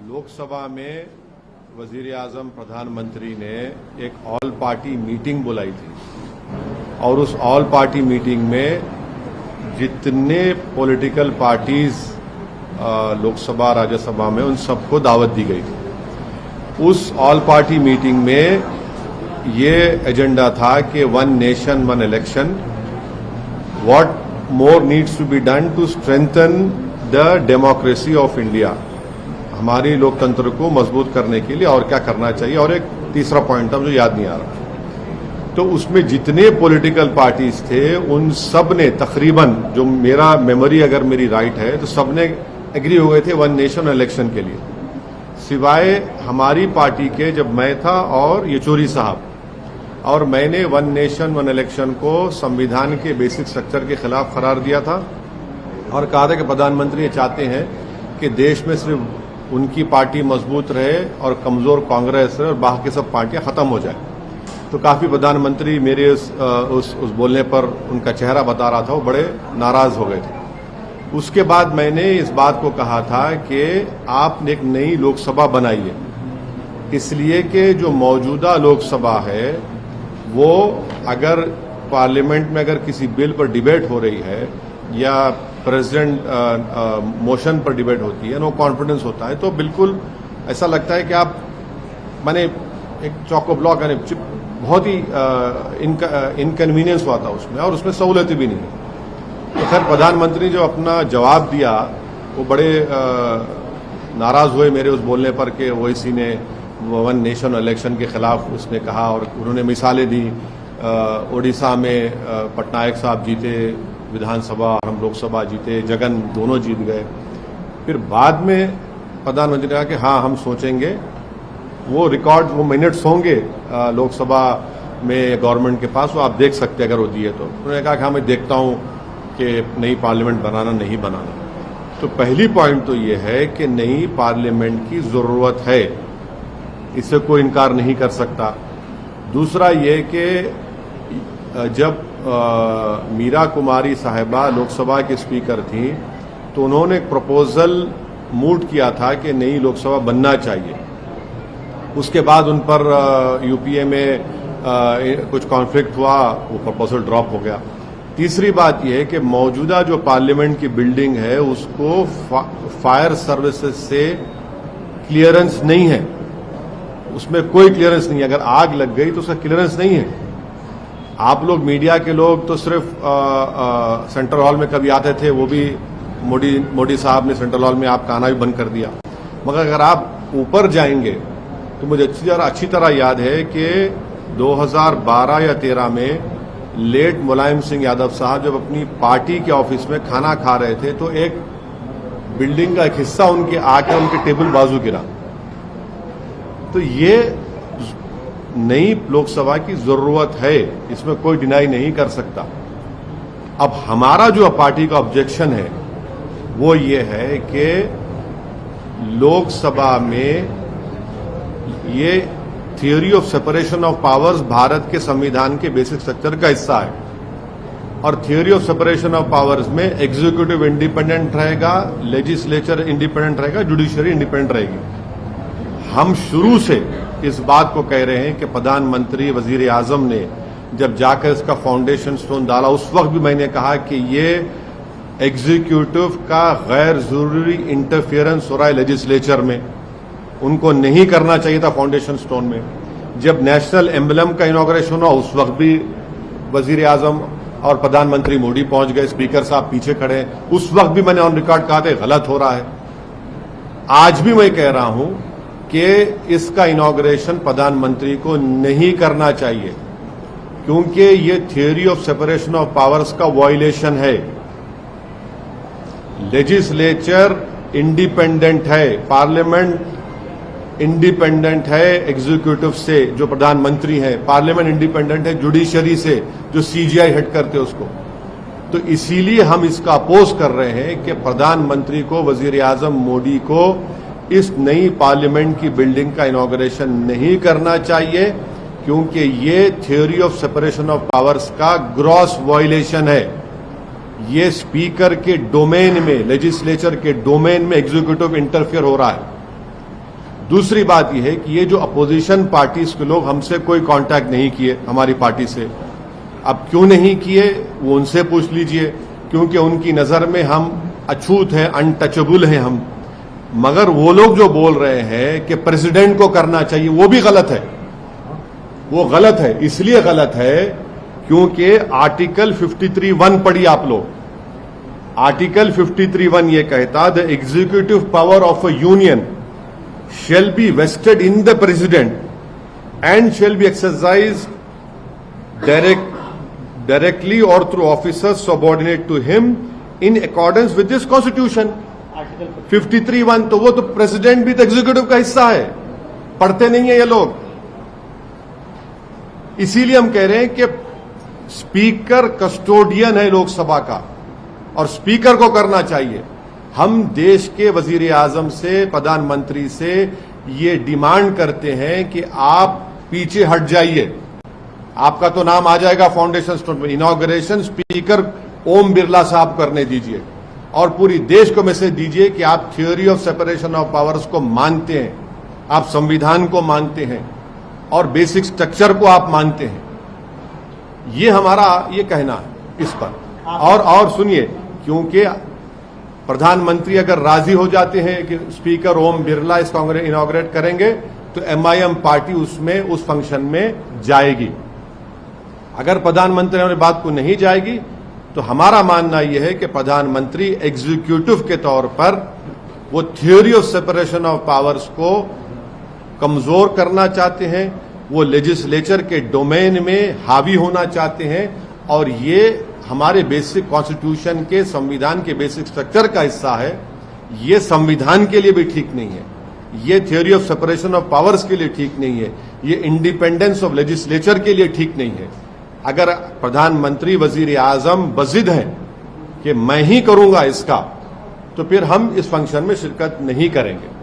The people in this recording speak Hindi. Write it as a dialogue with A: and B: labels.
A: लोकसभा में वजीर आजम प्रधानमंत्री ने एक ऑल पार्टी मीटिंग बुलाई थी और उस ऑल पार्टी मीटिंग में जितने पॉलिटिकल पार्टीज लोकसभा राज्यसभा में उन सबको दावत दी गई थी। उस ऑल पार्टी मीटिंग में ये एजेंडा था कि one nation one election, what more needs to be done to strengthen the democracy of India, हमारी लोकतंत्र को मजबूत करने के लिए और क्या करना चाहिए। और एक तीसरा पॉइंट था मुझे याद नहीं आ रहा। तो उसमें जितने पॉलिटिकल पार्टीज थे उन सब ने तकरीबन, जो मेरा मेमोरी अगर मेरी राइट है, तो सब ने एग्री हो गए थे वन नेशन इलेक्शन के लिए, सिवाय हमारी पार्टी के। जब मैं था और येचुरी साहब, और मैंने वन नेशन वन इलेक्शन को संविधान के बेसिक स्ट्रक्चर के खिलाफ करार दिया था और कहा था कि प्रधानमंत्री ये चाहते हैं कि देश में सिर्फ उनकी पार्टी मजबूत रहे और कमजोर कांग्रेस रहे और बाकी सब पार्टियां खत्म हो जाए। तो काफी प्रधानमंत्री मेरे उस बोलने पर उनका चेहरा बता रहा था, वो बड़े नाराज हो गए थे। उसके बाद मैंने इस बात को कहा था कि आप एक नई लोकसभा बनाइए, इसलिए कि जो मौजूदा लोकसभा है वो अगर पार्लियामेंट में अगर किसी बिल पर डिबेट हो रही है या प्रेसिडेंट मोशन पर डिबेट होती है, नो कॉन्फिडेंस होता है, तो बिल्कुल ऐसा लगता है कि आप माने एक चौको ब्लॉक बहुत ही इनकन्वीनियंस हुआ था उसमें, और उसमें सहूलतें भी नहीं है। तो खैर प्रधानमंत्री जो अपना जवाब दिया वो बड़े नाराज हुए मेरे उस बोलने पर कि वो इसी ने वन नेशन इलेक्शन के खिलाफ उसने कहा, और उन्होंने मिसालें दी। ओडिशा में पटनायक साहब जीते विधानसभा और हम लोकसभा जीते, जगन दोनों जीत गए। फिर बाद में प्रधानमंत्री ने कहा कि हाँ हम सोचेंगे, वो रिकॉर्ड वो मिनट्स होंगे लोकसभा में गवर्नमेंट के पास, वो आप देख सकते हैं अगर वो दिए तो। उन्होंने कहा कि हाँ मैं देखता हूं कि नई पार्लियामेंट बनाना नहीं बनाना। तो पहली पॉइंट तो ये है कि नई पार्लियामेंट की जरूरत है, इससे कोई इनकार नहीं कर सकता। दूसरा ये कि जब मीरा कुमारी साहिबा लोकसभा के स्पीकर थी तो उन्होंने एक प्रपोजल मूव किया था कि नई लोकसभा बनना चाहिए। उसके बाद उन पर यूपीए में कुछ कॉन्फ्लिक्ट हुआ, वो प्रपोजल ड्रॉप हो गया। तीसरी बात यह है कि मौजूदा जो पार्लियामेंट की बिल्डिंग है उसको फायर सर्विसेज से क्लियरेंस नहीं है, उसमें कोई क्लियरेंस नहीं है। अगर आग लग गई तो उसका क्लियरेंस नहीं है। आप लोग मीडिया के लोग तो सिर्फ सेंट्रल हॉल में कभी आते थे, वो भी मोदी साहब ने सेंट्रल हॉल में आपका आना भी बंद कर दिया। मगर अगर आप ऊपर जाएंगे तो मुझे अच्छी तरह याद है कि 2012 या 13 में लेट मुलायम सिंह यादव साहब जब अपनी पार्टी के ऑफिस में खाना खा रहे थे तो एक बिल्डिंग का एक हिस्सा उनके आकर उनके टेबल बाजू गिरा। तो ये नई लोकसभा की जरूरत है, इसमें कोई डिनाई नहीं कर सकता। अब हमारा जो पार्टी का ऑब्जेक्शन है वो ये है कि लोकसभा में ये theory of separation of powers Bharat के संविधान के बेसिक स्ट्रक्चर का हिस्सा है, और theory of separation of powers में एग्जीक्यूटिव इंडिपेंडेंट रहेगा, लेजिस्लेचर इंडिपेंडेंट रहेगा, जुडिशरी इंडिपेंडेंट रहेगी। हम शुरू से इस बात को कह रहे हैं कि प्रधानमंत्री वजीर आजम ने जब जाकर इसका फाउंडेशन स्टोन डाला, उस वक्त भी मैंने कहा कि ये एग्जीक्यूटिव का गैर जरूरी इंटरफियरेंस हो रहा है लेजिस्लेचर में, उनको नहीं करना चाहिए था फाउंडेशन स्टोन में। जब नेशनल एम्बलम का इनॉग्रेशन हुआ उस वक्त भी वजीर आजम और प्रधानमंत्री मोदी पहुंच गए, स्पीकर साहब पीछे खड़े, उस वक्त भी मैंने ऑन रिकॉर्ड कहा था गलत हो रहा है। आज भी मैं कह रहा हूं कि इसका इनॉग्रेशन प्रधानमंत्री को नहीं करना चाहिए, क्योंकि ये theory of separation of powers का वायलेशन है। लेजिस्लेचर इंडिपेंडेंट है, पार्लियामेंट इंडिपेंडेंट है एग्जीक्यूटिव से जो प्रधानमंत्री है, पार्लियामेंट इंडिपेंडेंट है जुडिशरी से जो सीजीआई हेड करते उसको। तो इसीलिए हम इसका अपोज कर रहे हैं कि प्रधानमंत्री को, वजीर आजम मोदी को इस नई पार्लियामेंट की बिल्डिंग का इनॉग्रेशन नहीं करना चाहिए, क्योंकि ये theory of separation of powers का ग्रॉस वायलेशन है। ये स्पीकर के डोमेन में, लेजिस्लेचर के डोमेन में एग्जीक्यूटिव इंटरफियर हो रहा है। दूसरी बात यह है कि ये जो अपोजिशन पार्टीज के लोग हमसे कोई कांटेक्ट नहीं किए, हमारी पार्टी से, अब क्यों नहीं किए वो उनसे पूछ लीजिए, क्योंकि उनकी नजर में हम अछूत हैं, अनटचेबल हैं हम। मगर वो लोग जो बोल रहे हैं कि प्रेसिडेंट को करना चाहिए, वो भी गलत है। वो गलत है, इसलिए गलत है क्योंकि आर्टिकल 53(1) पढ़िए आप लोग। आर्टिकल 53(1) ये कहता, the executive power of a union shall be vested in the president and shall be exercised directly or through officers subordinate to him in accordance with this constitution. 53(1) तो वो तो प्रेसिडेंट भी तो एग्जीक्यूटिव का हिस्सा है, पढ़ते नहीं है ये लोग। इसीलिए हम कह रहे हैं कि स्पीकर कस्टोडियन है लोकसभा का और स्पीकर को करना चाहिए। हम देश के वजीर आजम से, प्रधानमंत्री से ये डिमांड करते हैं कि आप पीछे हट जाइए। आपका तो नाम आ जाएगा फाउंडेशन स्टोन में, इनॉग्रेशन स्पीकर ओम बिरला साहब करने दीजिए और पूरी देश को मैसेज दीजिए कि आप theory of separation of powers को मानते हैं, आप संविधान को मानते हैं और बेसिक स्ट्रक्चर को आप मानते हैं। ये हमारा ये कहना है इस पर। और सुनिए, क्योंकि प्रधानमंत्री अगर राजी हो जाते हैं कि स्पीकर ओम बिरला इस कांग्रेस इनॉग्रेट करेंगे तो एमआईएम पार्टी उसमें उस फंक्शन में जाएगी। अगर प्रधानमंत्री वाली बात को नहीं जाएगी तो हमारा मानना यह है कि प्रधानमंत्री एग्जीक्यूटिव के तौर पर वो theory of separation of powers को कमजोर करना चाहते हैं, वो लेजिस्लेचर के डोमेन में हावी होना चाहते हैं और ये हमारे बेसिक कॉन्स्टिट्यूशन के, संविधान के बेसिक स्ट्रक्चर का हिस्सा है। ये संविधान के लिए भी ठीक नहीं है, ये theory of separation of powers के लिए ठीक नहीं है, ये इंडिपेंडेंस ऑफ लेजिस्लेचर के लिए ठीक नहीं है। अगर प्रधानमंत्री वजीर आजम बजिद हैं कि मैं ही करूंगा इसका, तो फिर हम इस फंक्शन में शिरकत नहीं करेंगे।